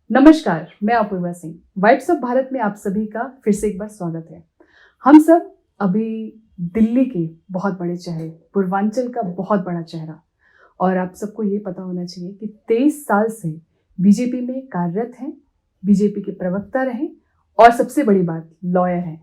नमस्कार, मैं Apoorva Singh. Vibes of Bharat में आप सभी का फिर से एक बार स्वागत है। हम सब अभी दिल्ली के बहुत बड़े चेहरे, पूर्वांचल का बहुत बड़ा चेहरा, और आप सबको ये पता होना चाहिए कि 23 साल से बीजेपी में कार्यरत हैं, बीजेपी के प्रवक्ता रहे और सबसे बड़ी बात लॉयर हैं।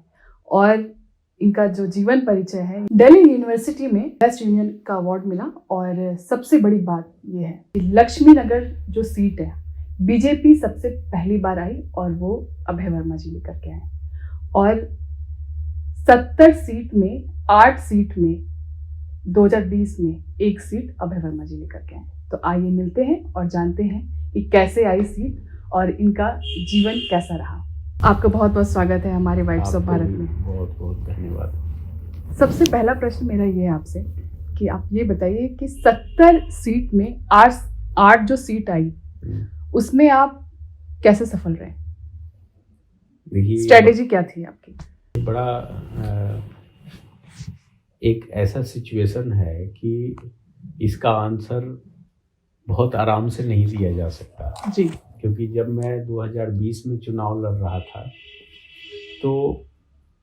और इनका जो जीवन परिचय है, दिल्ली यूनिवर्सिटी में बेस्ट यूनियन का अवार्ड मिला। और सबसे बड़ी बात यह है कि लक्ष्मी नगर जो सीट है, बीजेपी सबसे पहली बार आई और वो अभय वर्मा जी लेकर के आए। और 70 सीट में 8 सीट में 2020 में 1 सीट अभय वर्मा जी लेकर के आए। तो आइए मिलते हैं और जानते हैं कि कैसे आई सीट और इनका जीवन कैसा रहा। आपका बहुत बहुत स्वागत है हमारे वाइब्स ऑफ भारत में। बहुत बहुत धन्यवाद। सबसे पहला प्रश्न मेरा ये है आपसे कि आप ये बताइए कि 70 सीट में 8 जो सीट आई उसमें आप कैसे सफल रहे? देखिए, स्ट्रेटेजी क्या थी आपकी? बड़ा एक ऐसा सिचुएशन है कि इसका आंसर बहुत आराम से नहीं दिया जा सकता जी। क्योंकि जब मैं 2020 में चुनाव लड़ रहा था तो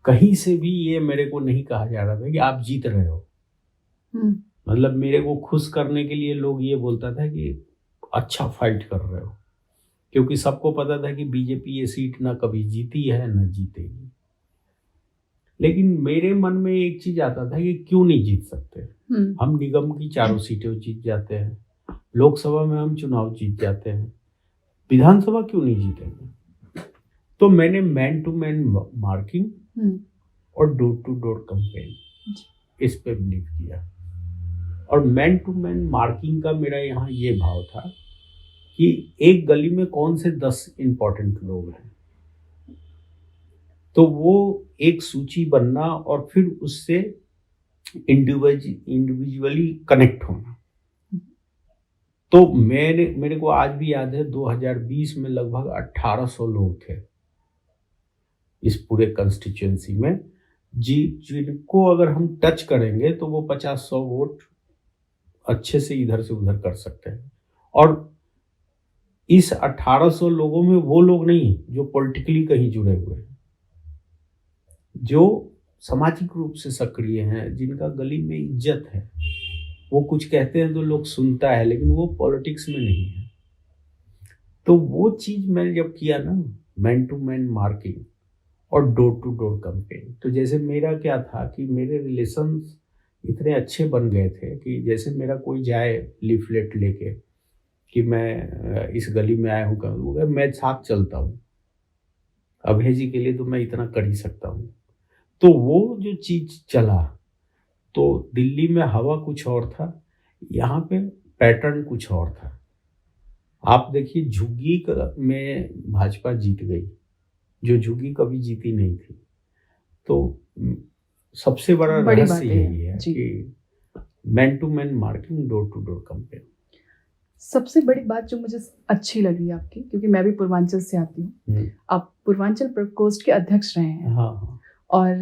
कहीं से भी ये मेरे को नहीं कहा जा रहा था कि आप जीत रहे हो। मतलब मेरे को खुश करने के लिए लोग ये बोलता था कि अच्छा फाइट कर रहे हो, क्योंकि सबको पता था कि बीजेपी ये सीट ना कभी जीती है ना जीतेगी। लेकिन मेरे मन में एक चीज आता था कि क्यों नहीं जीत सकते। हम निगम की 4 सीटें जीत जाते हैं, लोकसभा में हम चुनाव जीत जाते हैं, विधानसभा क्यों नहीं जीतेंगे। तो मैंने मैन टू मैन मार्किंग और डोर टू डोर कैंपेन इस पे बिलीव किया। और मैन टू मैन मार्किंग का मेरा यहाँ ये भाव था कि एक गली में कौन से 10 इंपॉर्टेंट लोग हैं, तो वो एक सूची बनना और फिर उससे इंडिविजुअली कनेक्ट होना। तो मेरे को आज भी याद है 2020 में लगभग 1800 लोग थे इस पूरे कंस्टिट्यूएंसी में, जिनको अगर हम टच करेंगे तो वो 50-100 वोट अच्छे से इधर से उधर कर सकते हैं। और इस 1800 लोगों में वो लोग नहीं जो पॉलिटिकली कहीं जुड़े हुए हैं, जो सामाजिक रूप से सक्रिय हैं, जिनका गली में इज्जत है, वो कुछ कहते हैं तो लोग सुनता है, लेकिन वो पॉलिटिक्स में नहीं है। तो वो चीज मैंने जब किया ना, मैन टू मैन मार्किंग और डोर टू डोर कैंपेन, तो जैसे मेरा क्या था कि मेरे रिलेशंस इतने अच्छे बन गए थे कि जैसे मेरा कोई जाए लीफलेट लेके कि मैं इस गली में आया हूँ, मैं साथ चलता हूँ, अभय जी के लिए तो मैं इतना कर ही सकता हूँ। तो वो जो चीज चला, तो दिल्ली में हवा कुछ और था, यहाँ पे पैटर्न कुछ और था। आप देखिए, झुग्गी में भाजपा जीत गई, जो झुग्गी कभी जीती नहीं थी। तो सबसे बड़ा रहस्य यही है कि man to man marking, door to door campaign. सबसे बड़ी बात जो मुझे अच्छी लगी आपकी, क्योंकि मैं भी पूर्वांचल से आती हूँ, आप पूर्वांचल प्रकोष्ठ के अध्यक्ष रहे हैं। हाँ। और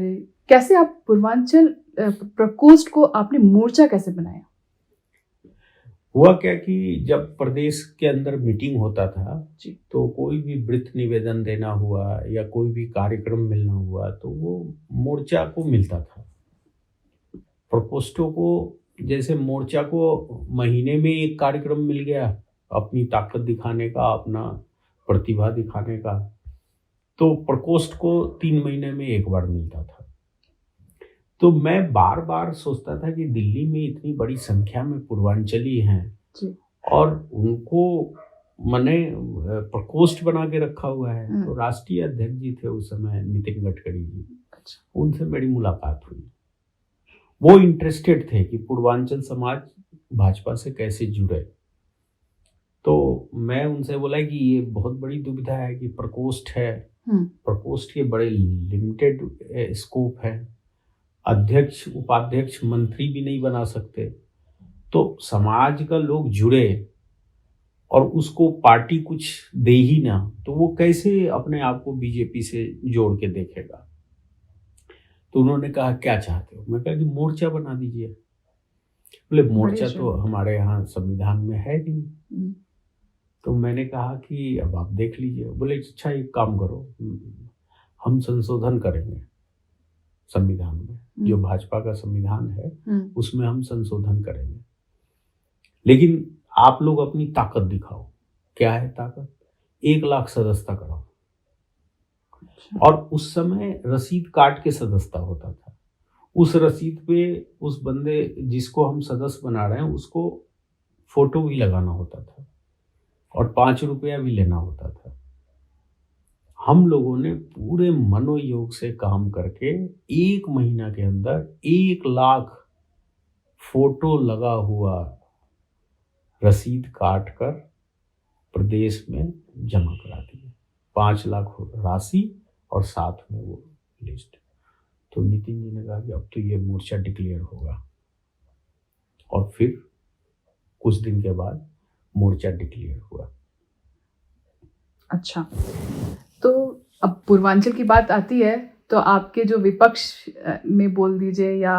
कैसे आप पूर्वांचल प्रकोष्ठ को आपने मोर्चा कैसे बनाया? हुआ क्या कि जब प्रदेश के अंदर मीटिंग होता था तो कोई भी वृत्त निवेदन देना हुआ या कोई भी कार्यक्रम मिलना हुआ तो वो मोर्चा को मिलता था। प्रकोष्ठों को जैसे मोर्चा को महीने में एक कार्यक्रम मिल गया अपनी ताकत दिखाने का, अपना प्रतिभा दिखाने का, तो प्रकोष्ठ को 3 महीने में एक बार मिलता था। तो मैं बार बार सोचता था कि दिल्ली में इतनी बड़ी संख्या में पूर्वांचली हैं और उनको मैंने प्रकोष्ठ बना के रखा हुआ है। तो राष्ट्रीय अध्यक्ष जी थे उस समय, नितिन गडकरी जी, उनसे मेरी मुलाकात हुई। वो इंटरेस्टेड थे कि पूर्वांचल समाज भाजपा से कैसे जुड़े। तो मैं उनसे बोला कि ये बहुत बड़ी दुविधा है कि प्रकोष्ठ है, प्रकोष्ठ के बड़े लिमिटेड स्कोप है, अध्यक्ष उपाध्यक्ष मंत्री भी नहीं बना सकते, तो समाज का लोग जुड़े और उसको पार्टी कुछ दे ही ना, तो वो कैसे अपने आप को बीजेपी से जोड़ के देखेगा। तो उन्होंने कहा क्या चाहते हो? मैं कहा कि मोर्चा बना दीजिए। बोले मोर्चा तो हमारे यहाँ संविधान में है नहीं। तो मैंने कहा कि अब आप देख लीजिए। बोले अच्छा एक काम करो, हम संशोधन करेंगे संविधान में, जो भाजपा का संविधान है उसमें हम संशोधन करेंगे, लेकिन आप लोग अपनी ताकत दिखाओ। क्या है ताकत? 1 लाख सदस्यता कराओ। और उस समय रसीद काट के सदस्यता होता था। उस रसीद पे उस बंदे जिसको हम सदस्य बना रहे हैं उसको फोटो भी लगाना होता था और 5 रुपया भी लेना होता था। हम लोगों ने पूरे मनोयोग से काम करके 1 महीना के अंदर 1 लाख फोटो लगा हुआ रसीद काट कर प्रदेश में जमा करा दिए। 5 लाख राशि और साथ में वो लिस्ट। तो नितिन जी ने कहा कि अब तो ये मोर्चा डिक्लेयर होगा, और फिर कुछ दिन के बाद मोर्चा डिक्लेयर हुआ। अच्छा, तो अब पूर्वांचल की बात आती है तो आपके जो विपक्ष में बोल दीजिए या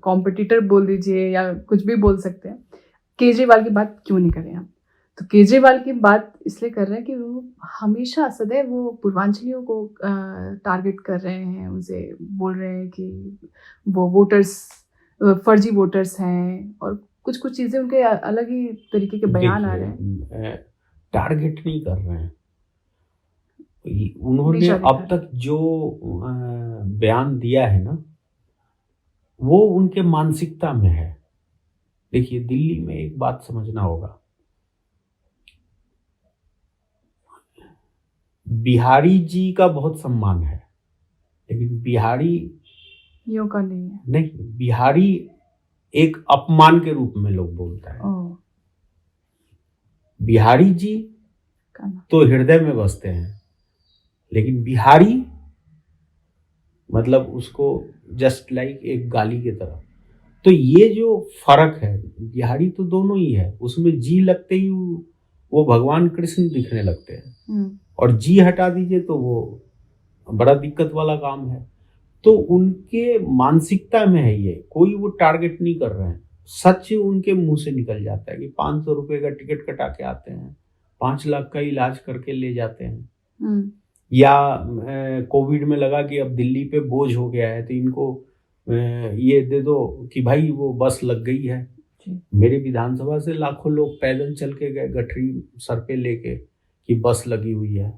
कॉम्पिटिटर बोल दीजिए या कुछ भी बोल सकते हैं, केजरीवाल की बात क्यों नहीं करें आप? तो केजरीवाल की बात इसलिए कर रहे हैं कि वो हमेशा सदैव वो पूर्वांचलियों को टारगेट कर रहे हैं, उनसे बोल रहे हैं कि वो वोटर्स फर्जी वोटर्स हैं, और कुछ कुछ चीज़ें उनके अलग ही तरीके के बयान आ रहे हैं। टारगेट नहीं कर रहे हैं। उन्होंने अब तक जो बयान दिया है ना, वो उनके मानसिकता में है। देखिए, दिल्ली में एक बात समझना होगा, बिहारी जी का बहुत सम्मान है, लेकिन बिहारी यों का नहीं है। नहीं, बिहारी एक अपमान के रूप में लोग बोलता है। बिहारी जी तो हृदय में बसते हैं, लेकिन बिहारी मतलब उसको जस्ट लाइक एक गाली की तरह। तो ये जो फर्क है, बिहारी तो दोनों ही है, उसमें जी लगते ही वो भगवान कृष्ण दिखने लगते हैं, और जी हटा दीजिए तो वो बड़ा दिक्कत वाला काम है। तो उनके मानसिकता में है ये, कोई वो टारगेट नहीं कर रहे हैं। सच उनके मुंह से निकल जाता है कि 500 रुपए का टिकट कटा के आते हैं, 5 लाख का इलाज करके ले जाते हैं, या कोविड में लगा कि अब दिल्ली पे बोझ हो गया है तो इनको ये दे दो कि भाई वो बस लग गई है। मेरे विधानसभा से लाखों लोग पैदल चल के गए गठरी सर पे लेके कि बस लगी हुई है,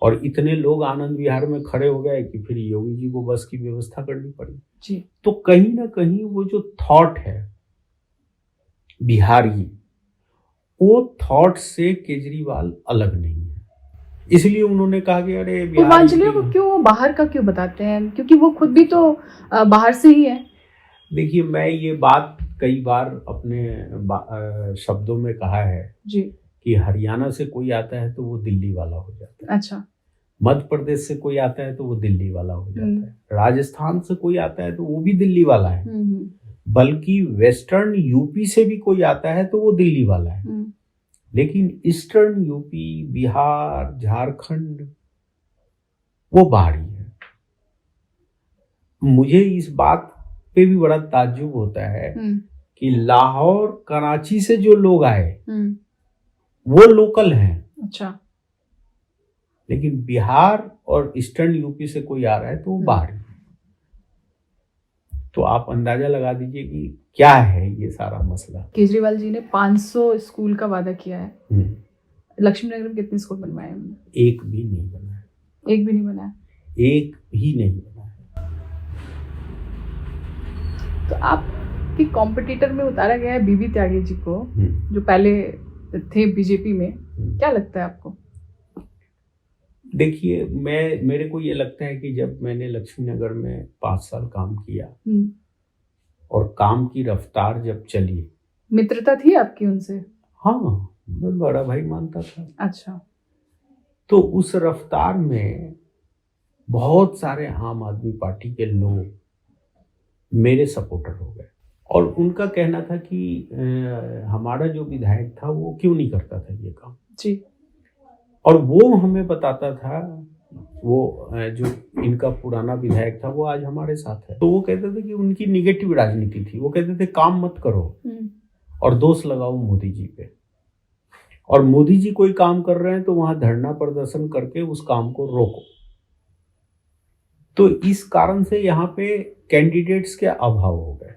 और इतने लोग आनंद विहार में खड़े हो गए कि फिर योगी जी को बस की व्यवस्था करनी पड़ी। तो कहीं ना कहीं वो जो थॉट है बिहारी, वो थॉट से केजरीवाल अलग नहीं है। इसलिए उन्होंने कहा कि अरे पूर्वांचलियों को क्यों बाहर का क्यों बताते हैं, क्योंकि वो खुद भी तो बाहर से ही है। देखिए, मैं ये बात कई बार अपने शब्दों में कहा है जी, कि हरियाणा से कोई आता है तो वो दिल्ली वाला हो जाता है। अच्छा। मध्य प्रदेश से कोई आता है तो वो दिल्ली वाला हो जाता है। राजस्थान से कोई आता है तो वो भी दिल्ली वाला है। बल्कि वेस्टर्न यूपी से भी कोई आता है तो वो दिल्ली वाला है। लेकिन ईस्टर्न यूपी, बिहार, झारखंड वो बाहरी है। मुझे इस बात पे भी बड़ा ताज्जुब होता है कि लाहौर, कराची से जो लोग आए वो लोकल हैं। अच्छा। लेकिन बिहार और ईस्टर्न यूपी से कोई आ रहा है तो वो बाहरी है। तो आप अंदाजा लगा दीजिए कि क्या है ये सारा मसला। केजरीवाल जी ने 500 स्कूल का वादा किया है। लक्ष्मी नगर में कितने स्कूल बनवाए उन्होंने? एक भी नहीं बनाया। एक भी नहीं बनाया? एक भी नहीं बनाया। तो आपके कॉम्पिटिटर में उतारा गया है बीबी त्यागी जी को, जो पहले थे बीजेपी में। क्या लगता है आपको? देखिए, मेरे को ये लगता है कि जब मैंने लक्ष्मी नगर में 5 साल काम किया और काम की रफ्तार जब चली। मित्रता थी आपकी उनसे? हाँ, मैं बड़ा भाई मानता था। अच्छा। तो उस रफ्तार में बहुत सारे आम आदमी पार्टी के लोग मेरे सपोर्टर हो गए, और उनका कहना था कि हमारा जो विधायक था वो क्यों नहीं करता था ये काम जी। और वो हमें बताता था, वो जो इनका पुराना विधायक था वो आज हमारे साथ है। तो वो कहते थे कि उनकी निगेटिव राजनीति थी। वो कहते थे काम मत करो और दोष लगाओ मोदी जी पे। और मोदी जी कोई काम कर रहे हैं तो वहां धरना प्रदर्शन करके उस काम को रोको। तो इस कारण से यहाँ पे कैंडिडेट्स के अभाव हो गए,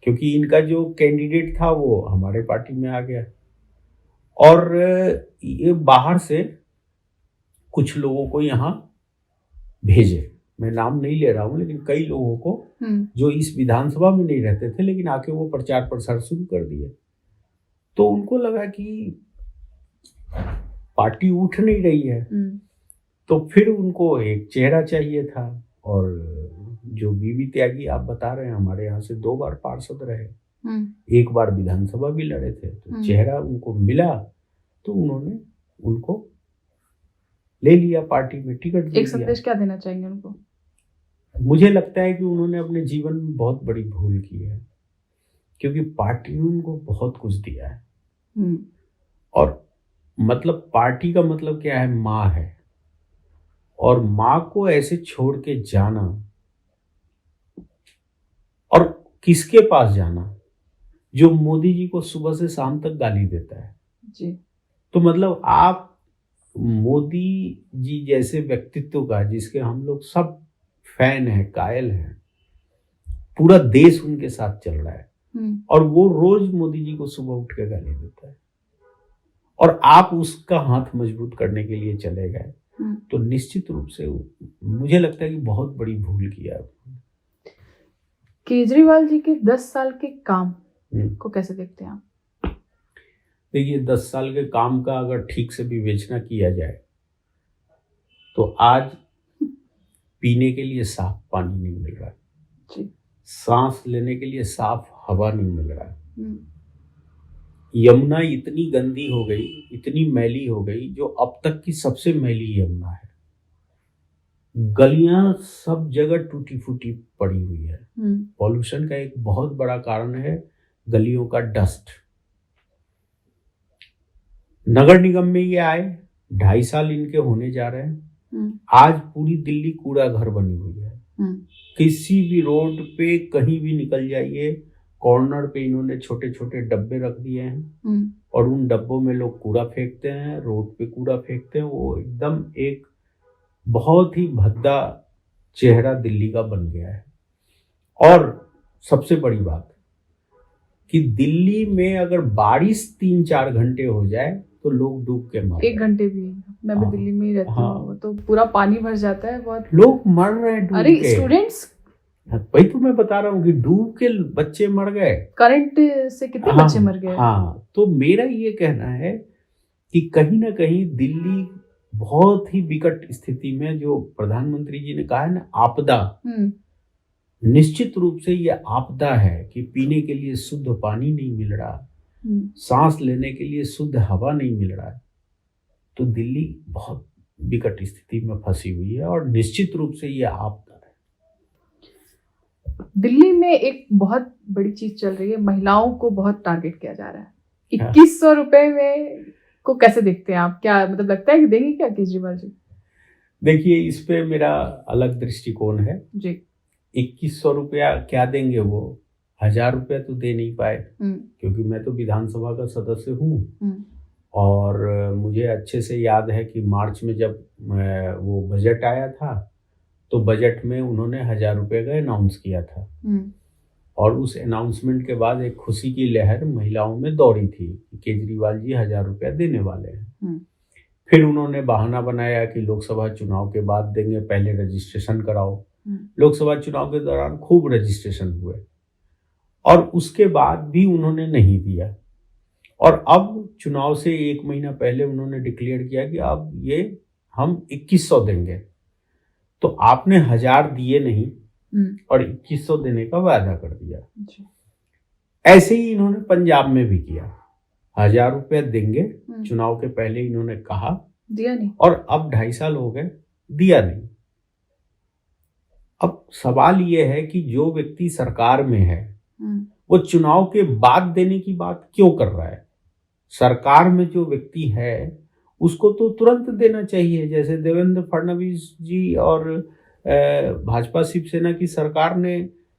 क्योंकि इनका जो कैंडिडेट था वो हमारे पार्टी में आ गया और ये बाहर से कुछ लोगों को यहाँ भेजे। मैं नाम नहीं ले रहा हूँ, लेकिन कई लोगों को जो इस विधानसभा में नहीं रहते थे लेकिन आके वो प्रचार प्रसार शुरू कर दिए। तो उनको लगा कि पार्टी उठ नहीं रही है, तो फिर उनको एक चेहरा चाहिए था। और जो बीबी त्यागी आप बता रहे हैं, हमारे यहाँ से 2 बार पार्षद रहे, 1 बार विधानसभा भी लड़े थे, तो चेहरा उनको मिला तो उन्होंने उनको ले लिया, पार्टी में टिकट दे दिया। एक संदेश क्या देना चाहेंगे उनको? मुझे लगता है कि उन्होंने अपने जीवन में बहुत बड़ी भूल की है, क्योंकि पार्टी ने उनको बहुत कुछ दिया है। और मतलब पार्टी का मतलब क्या है, माँ है, और माँ को ऐसे छोड़ के जाना और किसके पास जाना, जो मोदी जी को सुबह से शाम तक गाली देता है जी। तो मतलब आप मोदी जी जैसे व्यक्तित्व का, जिसके हम लोग सब फैन हैं, कायल हैं, पूरा देश उनके साथ चल रहा है और वो रोज मोदी जी को सुबह उठ के गाली देता है और आप उसका हाथ मजबूत करने के लिए चले गए, तो निश्चित रूप से मुझे लगता है कि बहुत बड़ी भूल किया। केजरीवाल जी के 10 साल के काम को कैसे देखते हैं आप? देखिए, 10 साल के काम का अगर ठीक से विवेचना किया जाए तो आज पीने के लिए साफ पानी नहीं मिल रहा है, सांस लेने के लिए साफ हवा नहीं मिल रहा है। यमुना इतनी गंदी हो गई, इतनी मैली हो गई, जो अब तक की सबसे मैली यमुना है। गलियां सब जगह टूटी फूटी पड़ी हुई है। पॉल्यूशन का एक बहुत बड़ा कारण है गलियों का डस्ट। नगर निगम में ये आए, 2.5 साल इनके होने जा रहे हैं, आज पूरी दिल्ली कूड़ा घर बनी हुई है। किसी भी रोड पे कहीं भी निकल जाइए, कॉर्नर पे इन्होंने छोटे छोटे डब्बे रख दिए हैं और उन डब्बों में लोग कूड़ा फेंकते हैं, रोड पे कूड़ा फेंकते हैं। वो एकदम एक बहुत ही भद्दा चेहरा दिल्ली का बन गया है। और सबसे बड़ी बात कि दिल्ली में अगर बारिश 3-4 घंटे हो जाए तो लोग डूब के मर 1 घंटे भी, मैं भी दिल्ली में ही रहती हूँ, तो पूरा पानी भर जाता है, बहुत लोग मर रहे हैं डूब अरे के। स्टूडेंट्स, वही तो मैं बता रहा हूँ कि डूब के बच्चे मर गए, करंट से कितने बच्चे मर गए। हाँ, तो मेरा ये कहना है कि कहीं ना कहीं दिल्ली बहुत ही विकट स्थिति में, जो प्रधानमंत्री जी ने कहा है ना, आपदा, निश्चित रूप से ये आपदा है कि पीने के लिए शुद्ध पानी नहीं मिल रहा, सांस लेने के लिए शुद्ध हवा नहीं मिल रहा है। तो दिल्ली बहुत विकट स्थिति में फंसी हुई है और निश्चित रूप से ये आपदा है। दिल्ली में एक बहुत बड़ी चीज चल रही है, महिलाओं को बहुत टारगेट किया जा रहा है। 2100 रुपए में को कैसे देखते हैं आप? क्या मतलब लगता है कि देंगे क्या केजरीवाल जी? देखिए, इस पे मेरा अलग दृष्टिकोण है जी। 2100 रुपया क्या देंगे, वो 1000 रुपया तो दे नहीं पाए, क्योंकि मैं तो विधानसभा का सदस्य हूँ और मुझे अच्छे से याद है कि मार्च में जब वो बजट आया था तो बजट में उन्होंने 1000 रुपये का अनाउंस किया था और उस अनाउंसमेंट के बाद एक खुशी की लहर महिलाओं में दौड़ी थी कि केजरीवाल जी 1000 रुपया देने वाले हैं। फिर उन्होंने बहाना बनाया कि लोकसभा चुनाव के बाद देंगे, पहले रजिस्ट्रेशन कराओ। लोकसभा चुनाव के दौरान खूब रजिस्ट्रेशन हुए और उसके बाद भी उन्होंने नहीं दिया और अब चुनाव से 1 महीना पहले उन्होंने डिक्लेयर किया कि अब ये हम 2100 देंगे। तो आपने 1000 दिए नहीं और 2100 देने का वादा कर दिया। ऐसे ही इन्होंने पंजाब में भी किया, 1000 रुपया देंगे, चुनाव के पहले इन्होंने कहा, दिया नहीं, और अब 2.5 साल हो गए, दिया नहीं। अब सवाल यह है कि जो व्यक्ति सरकार में है वो चुनाव के बाद देने की बात क्यों कर रहा है? सरकार में जो व्यक्ति है उसको तो तुरंत देना चाहिए। जैसे देवेंद्र फडणवीस जी और भाजपा शिवसेना की सरकार ने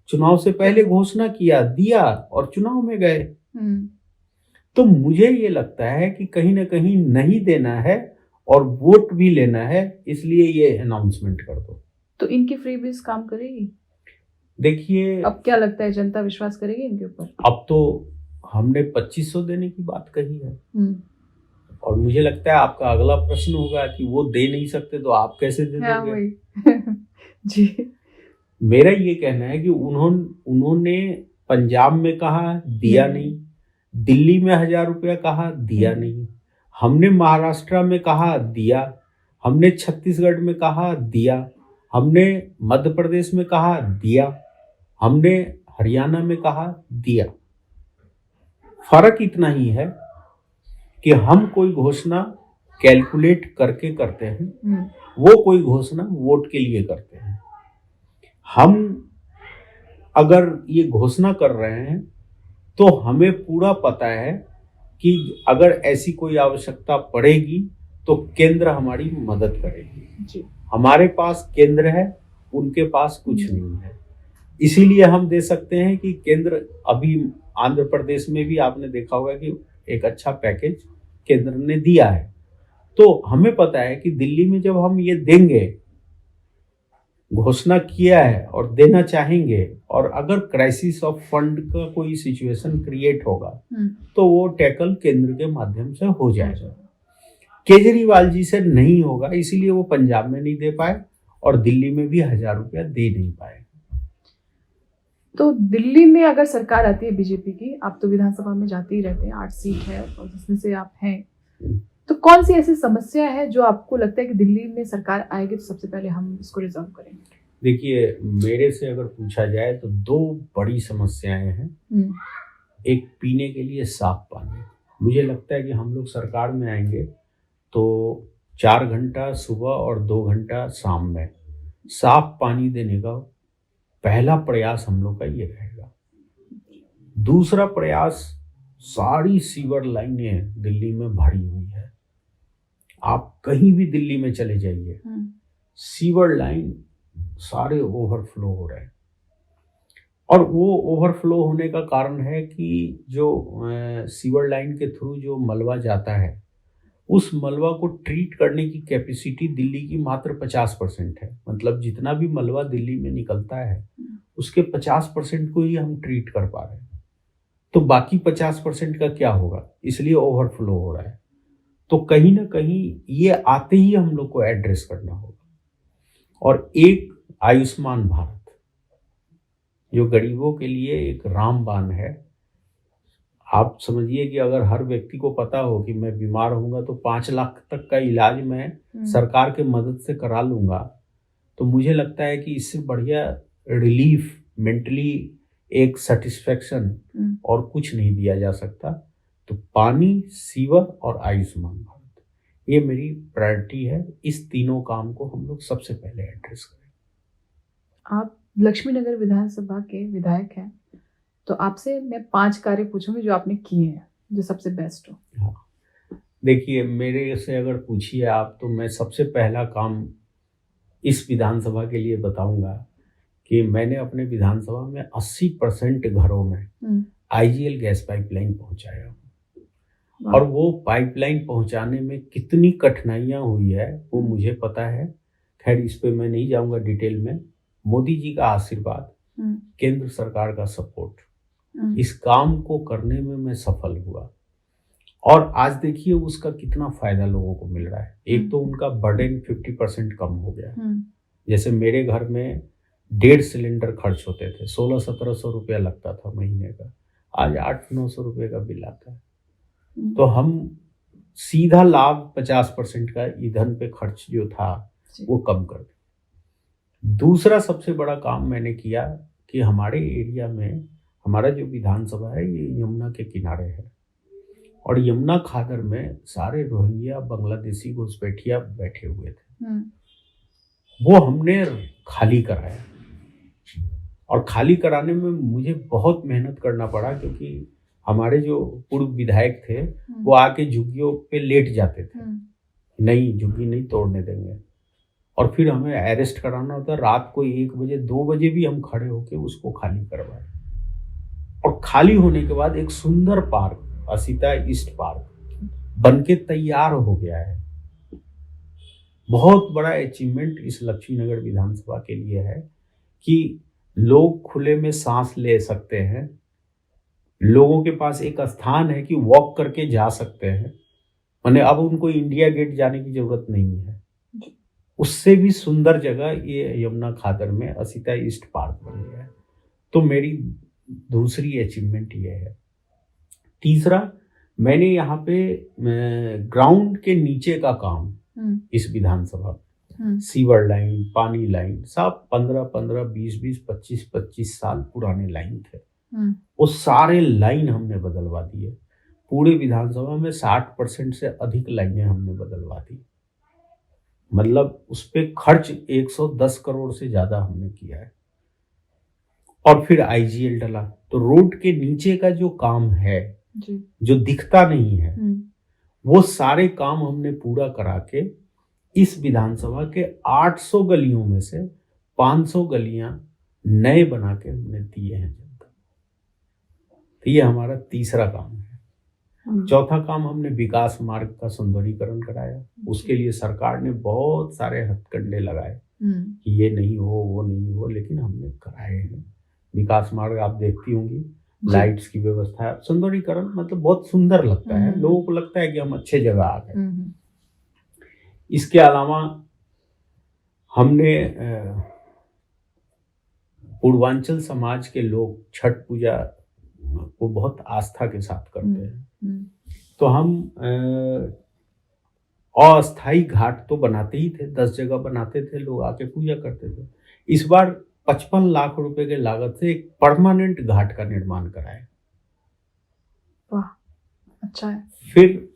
चुनाव से पहले घोषणा किया, दिया और चुनाव में गए। तो मुझे ये लगता है कि कहीं ना कहीं नहीं देना है और वोट भी लेना है, इसलिए ये अनाउंसमेंट कर दो। तो इनकी फ्री बीज काम करेगी? देखिए, अब क्या लगता है, जनता विश्वास करेगी इनके ऊपर? अब तो हमने 2500 देने की बात कही है, हम्म, और मुझे लगता है आपका अगला प्रश्न होगा कि वो दे नहीं सकते तो आप कैसे दे हाँ दोगे। वही। जी। मेरा ये कहना है कि उन्होंने पंजाब में कहा, दिया नहीं। दिल्ली में 1000 रुपया कहा, दिया नहीं। हमने महाराष्ट्र में कहा, दिया। हमने छत्तीसगढ़ में कहा, दिया। हमने मध्य प्रदेश में कहा, दिया। हमने हरियाणा में कहा, दिया। फर्क इतना ही है कि हम कोई घोषणा कैलकुलेट करके करते हैं, वो कोई घोषणा वोट के लिए करते हैं। हम अगर ये घोषणा कर रहे हैं तो हमें पूरा पता है कि अगर ऐसी कोई आवश्यकता पड़ेगी तो केंद्र हमारी मदद करेगी। जी। हमारे पास केंद्र है, उनके पास कुछ नहीं है, इसीलिए हम दे सकते हैं कि केंद्र, अभी आंध्र प्रदेश में भी आपने देखा होगा कि एक अच्छा पैकेज केंद्र ने दिया है। तो हमें पता है कि दिल्ली में जब हम ये देंगे, घोषणा किया है और देना चाहेंगे, और अगर क्राइसिस ऑफ फंड का कोई सिचुएशन क्रिएट होगा तो वो टैकल केंद्र के माध्यम से हो जाएगा। केजरीवाल जी से नहीं होगा, इसीलिए वो पंजाब में नहीं दे पाए और दिल्ली में भी 1000 रुपया दे नहीं पाए। तो दिल्ली में अगर सरकार आती है बीजेपी की, आप तो विधानसभा में जाते ही रहते हैं, 8 सीट है और जिसमें से आप हैं, तो कौन सी ऐसी समस्या है जो आपको लगता है कि दिल्ली में सरकार आएगी तो सबसे पहले हम इसको रिजॉल्व करेंगे? देखिए, मेरे से अगर पूछा जाए तो 2 बड़ी समस्याएं हैं। एक, पीने के लिए साफ पानी। मुझे लगता है कि हम लोग सरकार में आएंगे तो 4 घंटा सुबह और 2 घंटा शाम में साफ पानी देने का पहला प्रयास हम लोग का ये रहेगा। दूसरा प्रयास, सारी सीवर लाइनें दिल्ली में भरी हुई है। आप कहीं भी दिल्ली में चले जाइए, सीवर लाइन सारे ओवरफ्लो हो रहे हैं। और वो ओवरफ्लो होने का कारण है कि जो सीवर लाइन के थ्रू जो मलबा जाता है, उस मलबा को ट्रीट करने की कैपेसिटी दिल्ली की मात्र 50% है। मतलब जितना भी मलबा दिल्ली में निकलता है उसके 50% को ही हम ट्रीट कर पा रहे हैं, तो बाकी 50% का क्या होगा, इसलिए ओवरफ्लो हो रहा है। तो कहीं ना कहीं ये आते ही हम लोग को एड्रेस करना होगा। और एक आयुष्मान भारत, जो गरीबों के लिए एक रामबाण है। आप समझिए कि अगर हर व्यक्ति को पता हो कि मैं बीमार होऊंगा तो 5 लाख तक का इलाज मैं सरकार के मदद से करा लूंगा, तो मुझे लगता है कि इससे बढ़िया रिलीफ, मेंटली एक सेटिस्फेक्शन और कुछ नहीं दिया जा सकता। तो पानी, सीवर और आयुष्मान भारत, ये मेरी प्रायोरिटी है। इस तीनों काम को हम लोग सबसे पहले एड्रेस करें। आप लक्ष्मीनगर विधानसभा के विधायक हैं, तो आपसे मैं 5 कार्य पूछूंगी जो आपने किए हैं, जो सबसे बेस्ट हो। हाँ, देखिए, मेरे से अगर पूछिए आप, तो मैं सबसे पहला काम इस विधानसभा के लिए बताऊंगा कि मैंने अपने विधानसभा में 80% घरों में आईजीएल गैस पाइपलाइन पहुंचाया। और वो पाइपलाइन पहुंचाने में कितनी कठिनाइयां हुई है वो मुझे पता है। खैर, इस पे मैं नहीं जाऊंगा डिटेल में। मोदी जी का आशीर्वाद, केंद्र सरकार का सपोर्ट, इस काम को करने में मैं सफल हुआ। और आज देखिए उसका कितना फायदा लोगों को मिल रहा है। एक तो उनका बर्डन 50% कम हो गया। जैसे मेरे घर में 1.5 सिलेंडर खर्च होते थे, 1600-1700 रुपया लगता था महीने का, आज 800-900 रुपये का बिल आता है। तो हम सीधा लाभ 50% का ईंधन पे खर्च जो था वो कम कर दिया। दूसरा सबसे बड़ा काम मैंने किया कि हमारे एरिया में, हमारा जो विधानसभा है ये यमुना के किनारे है, और यमुना खादर में सारे रोहिंग्या, बांग्लादेशी घुसपैठिया बैठे हुए थे। वो हमने खाली कराया, और खाली कराने में मुझे बहुत मेहनत करना पड़ा, क्योंकि हमारे जो पूर्व विधायक थे वो आके झुग्गियों पे लेट जाते थे, नहीं झुग्गी नहीं तोड़ने देंगे, और फिर हमें अरेस्ट कराना होता। रात को 1 बजे 2 बजे भी हम खड़े होके उसको खाली करवाए। और खाली होने के बाद एक सुंदर पार्क, असिता ईस्ट पार्क बनके तैयार हो गया है। बहुत बड़ा अचीवमेंट इस लक्ष्मीनगर विधानसभा के लिए है कि लोग खुले में सांस ले सकते हैं, लोगों के पास एक स्थान है कि वॉक करके जा सकते हैं, माने अब उनको इंडिया गेट जाने की जरूरत नहीं है। उससे भी सुंदर जगह ये यमुना खादर में असिता ईस्ट पार्क बन गया है। तो मेरी दूसरी अचीवमेंट ये है। तीसरा, मैंने यहाँ पे ग्राउंड के नीचे का काम इस विधानसभा में, सीवर लाइन, पानी लाइन, सब 15-15, 20-20, 25-25 साल पुराने लाइन थे, वो सारे लाइन हमने बदलवा दिए। पूरे विधानसभा में 60% से अधिक लाइनें हमने बदलवा दी। मतलब उस पे खर्च 110 करोड़ से ज्यादा हमने किया है। और फिर आईजीएल डला। तो रोड के नीचे का जो काम है जी। जो दिखता नहीं है, वो सारे काम हमने पूरा करा के इस विधानसभा के 800 गलियों में से 500 गलियां नए बना के हमने दिए हैं जनता। तो ये हमारा तीसरा काम है। चौथा काम, हमने विकास मार्ग का सौंदर्यीकरण कराया। उसके लिए सरकार ने बहुत सारे हथकंडे लगाए कि ये नहीं हो, वो नहीं हो, लेकिन हमने कराए हैं। विकास मार्ग आप देखती होंगी, लाइट्स की व्यवस्था, सौंदर्यीकरण, मतलब बहुत सुंदर लगता है, लोगों को लगता है कि हम अच्छे जगह आ गए। इसके अलावा हमने पूर्वांचल समाज के लोग छठ पूजा को बहुत आस्था के साथ करते हैं, तो हम अस्थाई घाट तो बनाते ही थे, 10 जगह बनाते थे, लोग आके पूजा करते थे। इस बार 55 लाख रुपए के लागत से एक परमानेंट घाट का निर्माण कराया। वाह, अच्छा है। फिर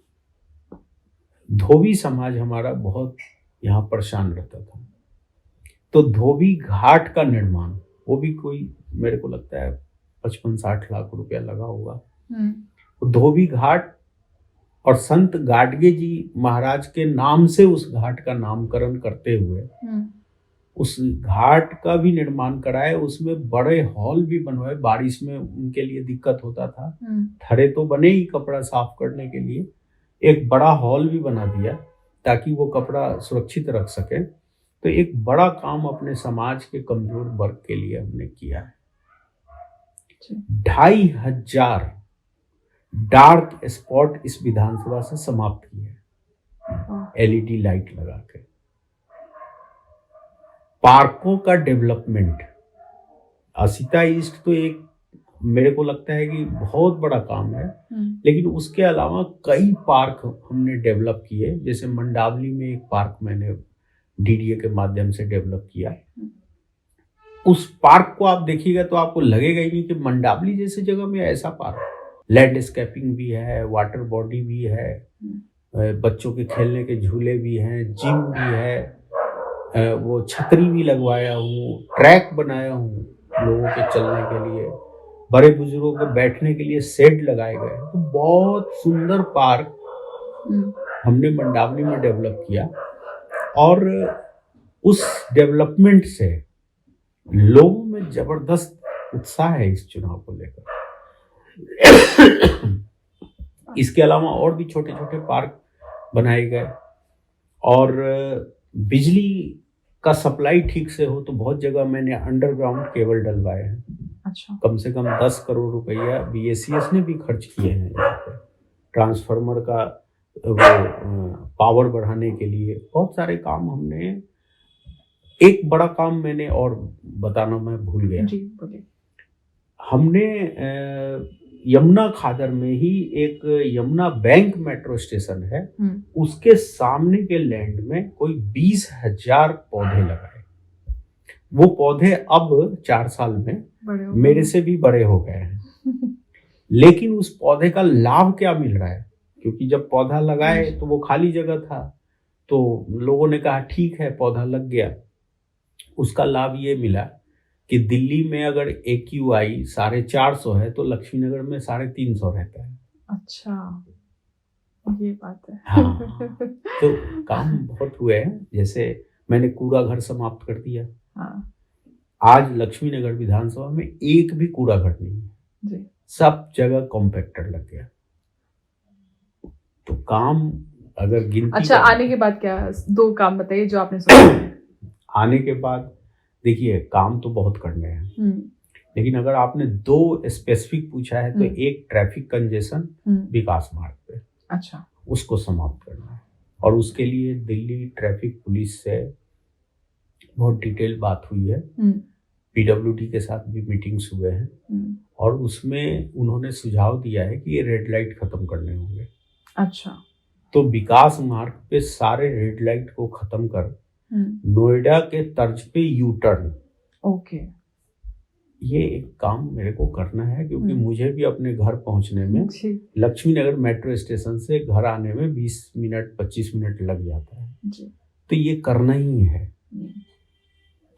धोबी समाज हमारा बहुत यहाँ परेशान रहता था, तो धोबी घाट का निर्माण, वो भी कोई मेरे को लगता है 55-60 लाख रुपया लगा होगा। तो धोबी घाट और संत गाडगे जी महाराज के नाम से उस घाट का नामकरण करते हुए उस घाट का भी निर्माण कराए। उसमें बड़े हॉल भी बनवाए, बारिश में उनके लिए दिक्कत होता था, थड़े तो बने ही कपड़ा साफ करने के लिए, एक बड़ा हॉल भी बना दिया ताकि वो कपड़ा सुरक्षित रख सके। तो एक बड़ा काम अपने समाज के कमजोर वर्ग के लिए हमने किया है। 2500 डार्क स्पॉट इस विधानसभा से समाप्त किए हैं एलईडी लाइट लगा के। पार्कों का डेवलपमेंट, असिता ईस्ट तो एक मेरे को लगता है कि बहुत बड़ा काम है, लेकिन उसके अलावा कई पार्क हमने डेवलप किए। जैसे मंडावली में एक पार्क मैंने डीडीए के माध्यम से डेवलप किया। उस पार्क को आप देखिएगा तो आपको लगेगा ही नहीं कि मंडावली जैसी जगह में ऐसा पार्क। लैंडस्केपिंग भी है, वाटर बॉडी भी है, बच्चों के खेलने के झूले भी हैं, जिम भी है, वो छतरी भी लगवाया हूँ, ट्रैक बनाया हूँ लोगों के चलने के लिए, बड़े बुजुर्गों के बैठने के लिए शेड लगाए गए। तो बहुत सुंदर पार्क हमने मंडावली में डेवलप किया और उस डेवलपमेंट से लोगों में जबरदस्त उत्साह है इस चुनाव को लेकर। इसके अलावा और भी छोटे छोटे पार्क बनाए गए और बिजली का सप्लाई ठीक से हो तो बहुत जगह मैंने अंडरग्राउंड केबल डलवाए हैं। अच्छा। कम से कम 10 करोड़ रुपया बीएसीएस ने भी खर्च किए हैं यहाँ पे ट्रांसफार्मर का वो पावर बढ़ाने के लिए। बहुत सारे काम हमने, एक बड़ा काम मैंने और बताना मैं भूल गया जी, बोलिए। हमने यमुना खादर में ही एक यमुना बैंक मेट्रो स्टेशन है, उसके सामने के लैंड में कोई 20,000 पौधे लगाए। वो पौधे अब 4 साल में मेरे से भी बड़े हो गए हैं। लेकिन उस पौधे का लाभ क्या मिल रहा है, क्योंकि जब पौधा लगाए तो वो खाली जगह था, तो लोगों ने कहा ठीक है पौधा लग गया। उसका लाभ ये मिला कि दिल्ली में अगर AQI 450 है तो लक्ष्मीनगर में 350 रहता है। अच्छा, ये बात है। हाँ, तो काम बहुत हुए हैं। जैसे मैंने कूड़ा घर समाप्त कर दिया। हाँ। आज लक्ष्मीनगर विधानसभा में एक भी कूड़ा घर नहीं है जी। सब जगह कॉम्पैक्टर लग गया। तो काम अगर गिनती अच्छा, करें- आने के बाद क्या 2 काम बताइए जो आपने सोचा? आने के बाद देखिए काम तो बहुत करने हैं, लेकिन अगर आपने 2 स्पेसिफिक पूछा है तो एक ट्रैफिक कंजेशन विकास मार्ग पे, अच्छा, उसको समाप्त करना है। और उसके लिए दिल्ली ट्रैफिक पुलिस से बहुत डिटेल बात हुई है, पीडब्ल्यूडी के साथ भी मीटिंग्स हुए हैं और उसमें उन्होंने सुझाव दिया है कि ये रेड लाइट खत्म करने होंगे। अच्छा, तो विकास मार्ग पे सारे रेड लाइट को खत्म कर नोएडा के तर्ज पे यू टर्न, ओके, ये एक काम मेरे को करना है, क्योंकि मुझे भी अपने घर पहुंचने में जी, लक्ष्मी नगर मेट्रो स्टेशन से घर आने में 20 मिनट 25 मिनट लग जाता है। जी, तो ये करना ही है,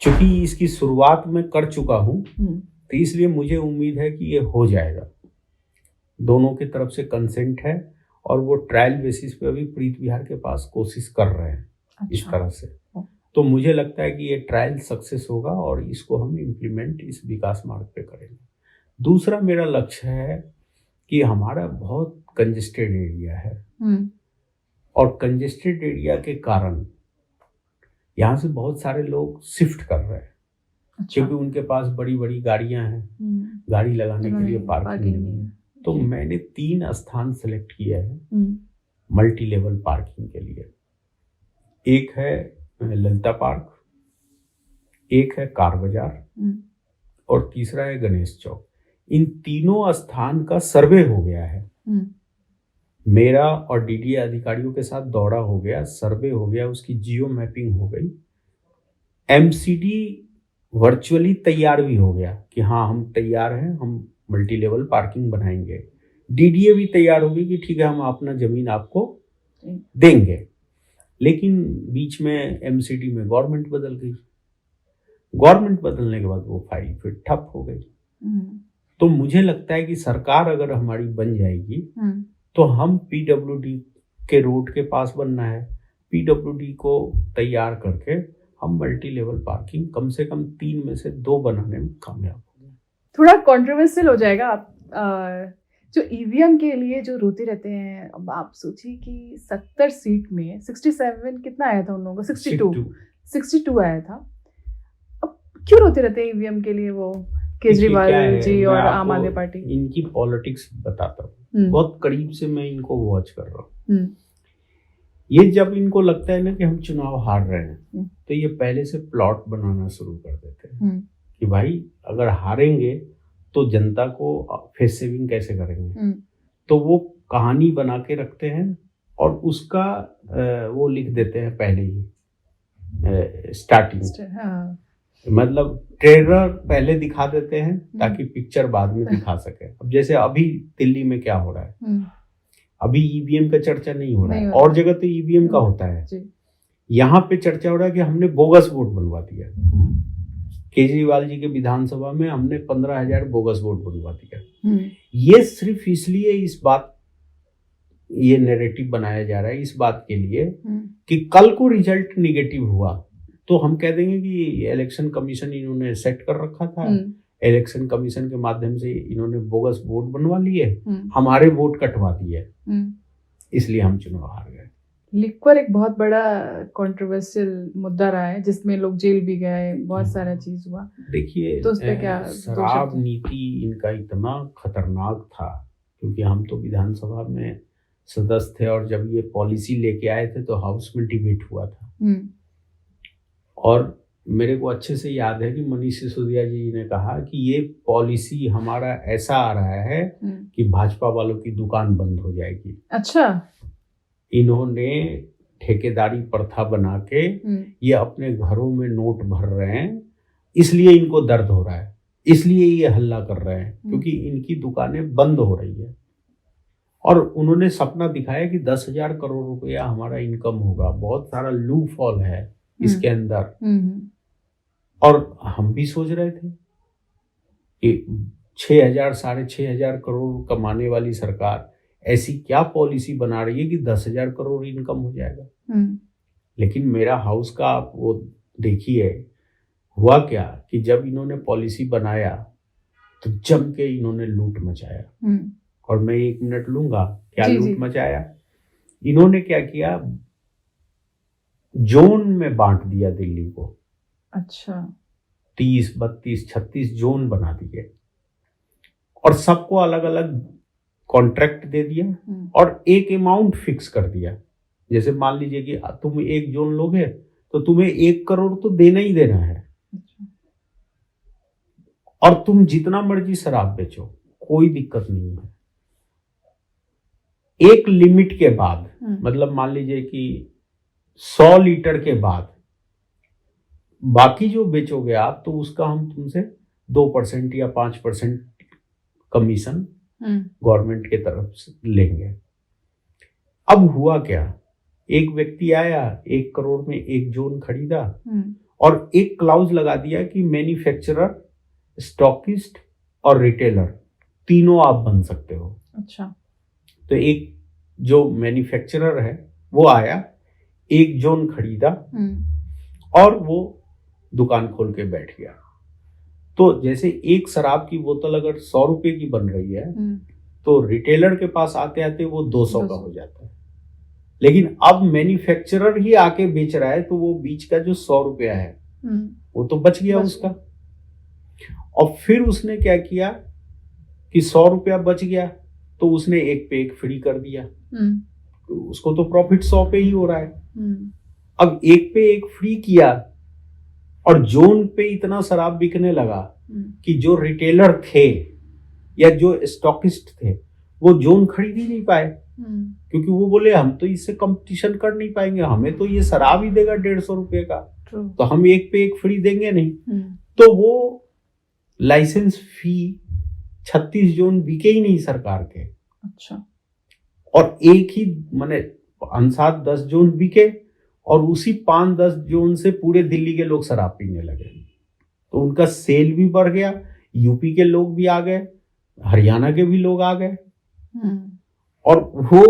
क्योंकि इसकी शुरुआत मैं कर चुका हूँ, तो इसलिए मुझे उम्मीद है कि ये हो जाएगा। दोनों की तरफ से कंसेंट है और वो ट्रायल बेसिस पे अभी प्रीत विहार के पास कोशिश कर रहे हैं। अच्छा, इस तरह से तो मुझे लगता है कि ये ट्रायल सक्सेस होगा और इसको हम इम्प्लीमेंट इस विकास मार्ग पे करेंगे। दूसरा मेरा लक्ष्य है कि हमारा बहुत कंजेस्टेड एरिया है और कंजेस्टेड एरिया के कारण यहाँ से बहुत सारे लोग शिफ्ट कर रहे हैं। अच्छा, क्योंकि उनके पास बड़ी बड़ी गाड़ियां हैं, गाड़ी लगाने के लिए पार्किंग नहीं है। तो मैंने 3 स्थान सेलेक्ट किए हैं मल्टी लेवल पार्किंग के लिए। एक है ललिता पार्क, एक है कार बाजार और तीसरा है गणेश चौक। इन तीनों स्थान का सर्वे हो गया है, मेरा और डीडीए अधिकारियों के साथ दौरा हो गया, सर्वे हो गया, उसकी जियो मैपिंग हो गई, एमसीडी वर्चुअली तैयार भी हो गया कि हाँ हम तैयार हैं, हम मल्टी लेवल पार्किंग बनाएंगे। डीडीए भी तैयार होगी कि ठीक है हम अपना जमीन आपको देंगे। लेकिन बीच में एमसीडी में गवर्नमेंट बदल गई, गवर्नमेंट बदलने के बाद वो फाइल फिर ठप हो गई। तो मुझे लगता है कि सरकार अगर हमारी बन जाएगी तो हम पीडब्ल्यूडी के रोड के पास बनना है, पीडब्ल्यूडी को तैयार करके हम मल्टी लेवल पार्किंग कम से कम 3 में से 2 बनाने में कामयाब होंगे। थोड़ा कंट्रोवर्शियल हो जाएगा। आप जो ईवीएम के लिए जो रोते रहते हैं, अब आप सोचिए कि 70 सीट में 67 कितना आया था उन लोगों को, 62 आया था। अब क्यों रोते रहते हैं ईवीएम के लिए वो केजरीवाल जी और आम आदमी पार्टी? इनकी पॉलिटिक्स बताता हूँ, बहुत करीब से मैं इनको वॉच कर रहा हूँ। ये जब इनको लगता है ना कि हम चुनाव हार रहे हैं तो ये पहले से प्लॉट बनाना शुरू कर देते हैं कि भाई अगर हारेंगे तो जनता को फेस सेविंग कैसे करेंगे। तो वो कहानी बना के रखते हैं और उसका वो लिख देते हैं पहले ही स्टार्टिंग, मतलब ट्रेलर पहले दिखा देते हैं ताकि पिक्चर बाद में दिखा सके। अब जैसे अभी दिल्ली में क्या हो रहा है, अभी ईवीएम का चर्चा नहीं हो रहा है, और जगह तो ईवीएम का होता है, यहाँ पे चर्चा हो रहा है कि हमने बोगस वोट बनवा दिया। केजरीवाल जी के विधानसभा में हमने 15,000 बोगस वोट बनवा दिया। ये सिर्फ इसलिए इस बात, ये नैरेटिव बनाया जा रहा है इस बात के लिए कि कल को रिजल्ट निगेटिव हुआ तो हम कह देंगे कि इलेक्शन कमीशन इन्होंने सेट कर रखा था, इलेक्शन कमीशन के माध्यम से इन्होंने बोगस वोट बनवा लिए, हमारे वोट कटवा दिए, इसलिए हम चुनाव हार गए। लिक्वर एक बहुत बड़ा कंट्रोवर्शियल मुद्दा रहा है जिसमें लोग जेल भी गए, बहुत सारा चीज हुआ। देखिए तो उस पे क्या शराब नीति इनका इतना खतरनाक था, क्योंकि हम तो विधानसभा में सदस्य थे और जब ये पॉलिसी लेके आए थे तो हाउस में डिबेट हुआ था और मेरे को अच्छे से याद है कि मनीष सिसोदिया जी ने कहा कि ये पॉलिसी हमारा ऐसा आ रहा है कि भाजपा वालों की दुकान बंद हो जाएगी। अच्छा, इन्होंने ठेकेदारी प्रथा बना के ये अपने घरों में नोट भर रहे हैं, इसलिए इनको दर्द हो रहा है, इसलिए ये हल्ला कर रहे हैं क्योंकि इनकी दुकानें बंद हो रही है। और उन्होंने सपना दिखाया कि 10,000 करोड़ रुपया हमारा इनकम होगा, बहुत सारा लूप फॉल है इसके अंदर। और हम भी सोच रहे थे कि 6,000 6,500 करोड़ कमाने वाली सरकार ऐसी क्या पॉलिसी बना रही है कि 10,000 करोड़ इनकम हो जाएगा। लेकिन मेरा हाउस का आप वो देखिए, हुआ क्या कि जब इन्होंने पॉलिसी बनाया तो जम के इन्होंने लूट मचाया। और मैं 1 मिनट लूंगा, क्या लूट मचाया इन्होंने क्या किया, जोन में बांट दिया दिल्ली को। अच्छा। 30, 32, 36 जोन बना दिए और सबको अलग अलग कॉन्ट्रैक्ट दे दिया और एक अमाउंट फिक्स कर दिया। जैसे मान लीजिए कि तुम एक जोन लोगे तो तुम्हें 1 करोड़ तो देना ही देना है। अच्छा। और तुम जितना मर्जी शराब बेचो, कोई दिक्कत नहीं है। एक लिमिट के बाद, मतलब मान लीजिए कि 100 लीटर के बाद बाकी जो बेचोगे आप, तो उसका हम तुमसे 2% या 5% कमीशन गवर्नमेंट के तरफ से लेंगे। अब हुआ क्या, एक व्यक्ति आया, 1 करोड़ में एक जोन खरीदा और एक क्लाउज लगा दिया कि मैन्युफैक्चरर, स्टॉकिस्ट और रिटेलर तीनों आप बन सकते हो। अच्छा। तो एक जो मैन्युफैक्चरर है वो आया, एक जोन खरीदा और वो दुकान खोल के बैठ गया। तो जैसे एक शराब की बोतल अगर 100 रुपए की बन रही है तो रिटेलर के पास आते आते वो 200 का हो जाता है। लेकिन अब मैन्युफैक्चरर ही आके बेच रहा है तो वो बीच का जो 100 रुपया है वो तो बच गया उसका। और फिर उसने क्या किया कि 100 रुपया बच गया तो उसने एक पे एक फ्री कर दिया। तो उसको तो प्रॉफिट 100 पे ही हो रहा है। अब एक पे एक फ्री किया और जोन पे इतना शराब बिकने लगा कि जो रिटेलर थे या जो स्टॉकिस्ट थे वो जोन खरीद ही नहीं पाए, क्योंकि वो बोले हम तो इससे कंपटीशन कर नहीं पाएंगे, हमें तो ये शराब ही देगा 150 रुपए का, तो हम एक पे एक फ्री देंगे नहीं। तो वो लाइसेंस फी 36 जोन बिके ही नहीं सरकार के। अच्छा। और एक ही माने 5-10 जोन बिके और उसी 5-10 जोन से पूरे दिल्ली के लोग शराब पीने लगे। तो उनका सेल भी बढ़ गया, यूपी के लोग भी आ गए, हरियाणा के भी लोग आ गए और वो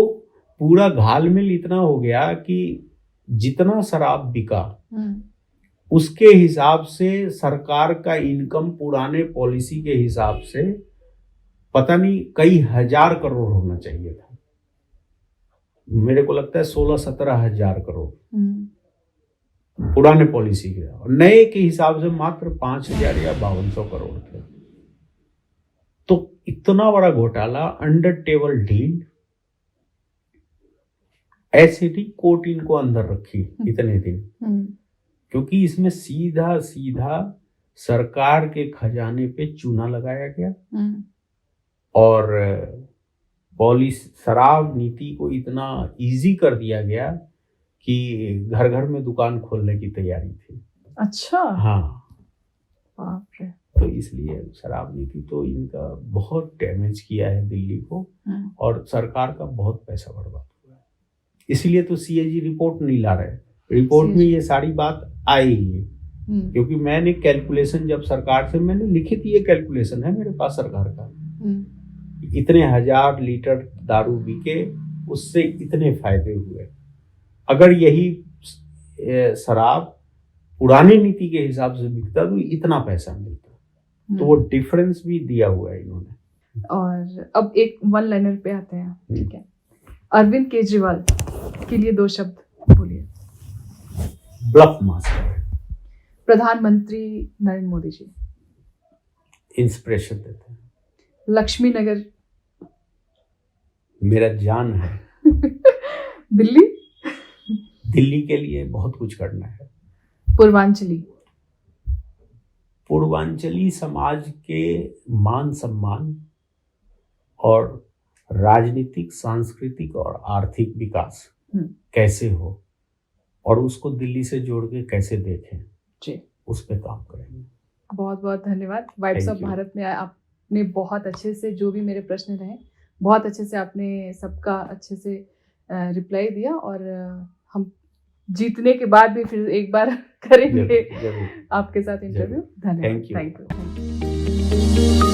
पूरा घालमेल इतना हो गया कि जितना शराब बिका उसके हिसाब से सरकार का इनकम पुराने पॉलिसी के हिसाब से पता नहीं कई हजार करोड़ होना चाहिए था। मेरे को लगता है 16-17 हजार करोड़ पुराने पॉलिसी के, और नए के हिसाब से मात्र 5,000 या 5200 करोड़ थे। तो इतना बड़ा घोटाला, अंडर टेबल डील, ऐसे ही कोर्ट इनको अंदर रखी इतने दिन, क्योंकि इसमें सीधा सीधा सरकार के खजाने पे चूना लगाया गया और पॉलिसी शराब नीति को इतना इजी कर दिया गया कि घर घर में दुकान खोलने की तैयारी थी। अच्छा। हाँ, बाप रे। तो इसलिए शराब नीति तो इनका बहुत डैमेज किया है दिल्ली को और सरकार का बहुत पैसा बर्बाद हुआ है। इसलिए तो सीएजी रिपोर्ट नहीं ला रहे, रिपोर्ट में ये सारी बात आएगी, क्योंकि मैंने कैलकुलेशन जब सरकार से मैंने लिखी थी, ये कैलकुलेशन है मेरे पास सरकार का, इतने 1000 लीटर दारू बिके, उससे इतने फायदे हुए। अगर यही शराब पुरानी नीति के हिसाब से बिकता तो इतना पैसा मिलता। तो वो डिफरेंस भी दिया हुआ है इन्होंने। और अब एक वन लाइनर पे आते हैं, ठीक है। अरविंद केजरीवाल के लिए 2 शब्द बोलिए। Bluff master. प्रधानमंत्री नरेंद्र मोदी जी इंस्पिरेशन देते हैं। लक्ष्मी नगर मेरा जान है। दिल्ली दिल्ली के लिए बहुत कुछ करना है। पूर्वांचली समाज के मान सम्मान और राजनीतिक, सांस्कृतिक और आर्थिक विकास कैसे हो और उसको दिल्ली से जोड़ के कैसे देखें जी, उस पर काम करेंगे। बहुत बहुत धन्यवाद। वाइब्स ऑफ भारत में आपने बहुत अच्छे से, जो भी मेरे प्रश्न रहे, बहुत अच्छे से आपने सबका अच्छे से रिप्लाई दिया और हम जीतने के बाद भी फिर एक बार करेंगे आपके साथ इंटरव्यू। धन्यवाद। Thank you.